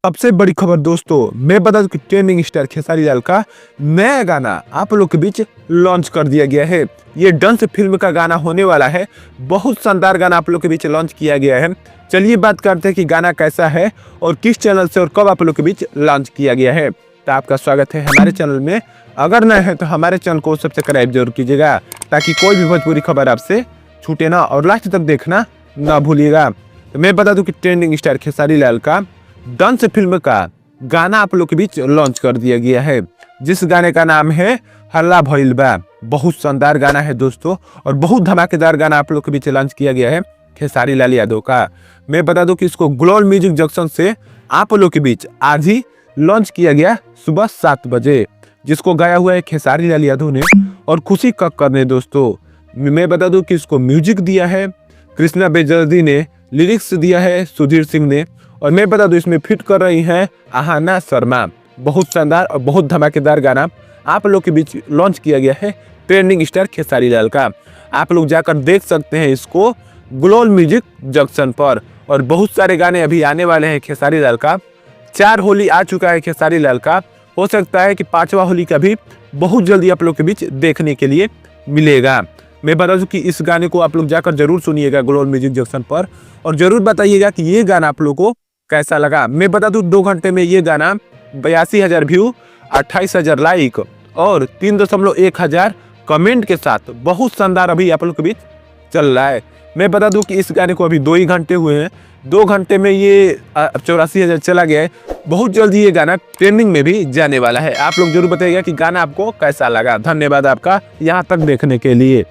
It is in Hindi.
सबसे बड़ी खबर दोस्तों, मैं बता दूं कि ट्रेंडिंग स्टार खेसारी लाल का नया गाना आप लोग के बीच लॉन्च कर दिया गया है। ये डंस फिल्म का गाना होने वाला है। बहुत शानदार गाना आप लोग के बीच लॉन्च किया गया है। चलिए बात करते हैं कि गाना कैसा है और किस चैनल से और कब आप लोग के बीच लॉन्च किया गया है। तो आपका स्वागत है हमारे चैनल में। अगर नए हैं तो हमारे चैनल को सब्सक्राइब जरूर कीजिएगा ताकि कोई भी भोजपुरी खबर आपसे छूटे ना और लास्ट तक देखना ना भूलिएगा। तो मैं बता दूं कि ट्रेंडिंग स्टार खेसारी लाल का डांस फिल्म का गाना आप लोग के बीच लॉन्च कर दिया गया है, जिस गाने का नाम है हल्ला भइल बा। बहुत शानदार गाना है दोस्तों और बहुत धमाकेदार गाना आप लोग के बीच लॉन्च किया गया है खेसारी लाल यादव का। मैं बता दूं कि इसको ग्लोबल म्यूजिक जंक्शन से आप लोग के बीच आज ही लॉन्च किया गया सुबह 7 बजे, जिसको गाया हुआ है खेसारी लाल यादव ने और खुशी कक्कर ने। दोस्तों मैं बता दूं कि इसको म्यूजिक दिया है कृष्णा बेदर्दी ने, लिरिक्स दिया है सुधीर सिंह ने और मैं बता दूं इसमें फिट कर रही हैं अहाना शर्मा। बहुत शानदार और बहुत धमाकेदार गाना आप लोग के बीच लॉन्च किया गया है ट्रेंडिंग स्टार खेसारी लाल का। आप लोग जाकर देख सकते हैं इसको ग्लोबल म्यूजिक जंक्शन पर। और बहुत सारे गाने अभी आने वाले हैं खेसारी लाल का। 4 होली आ चुका है खेसारी लाल का, हो सकता है कि 5वां होली का भी बहुत जल्दी आप लोग के बीच देखने के लिए मिलेगा। मैं बता दूं कि इस गाने को आप लोग जाकर जरूर सुनिएगा ग्लोबल म्यूजिक जंक्शन पर और जरूर बताइएगा कि ये गाना आप लोग को कैसा लगा। मैं बता दूं 2 घंटे में ये गाना 82,000 व्यू, 28,000 लाइक और 3.1 हजार कमेंट के साथ बहुत शानदार अभी आप लोग के बीच चल रहा है। मैं बता दूं कि इस गाने को अभी 2 ही घंटे हुए हैं, 2 घंटे में ये 84,000 चला गया है। बहुत जल्दी ये गाना ट्रेंडिंग में भी जाने वाला है। आप लोग जरूर बताइएगा कि गाना आपको कैसा लगा। धन्यवाद आपका यहाँ तक देखने के लिए।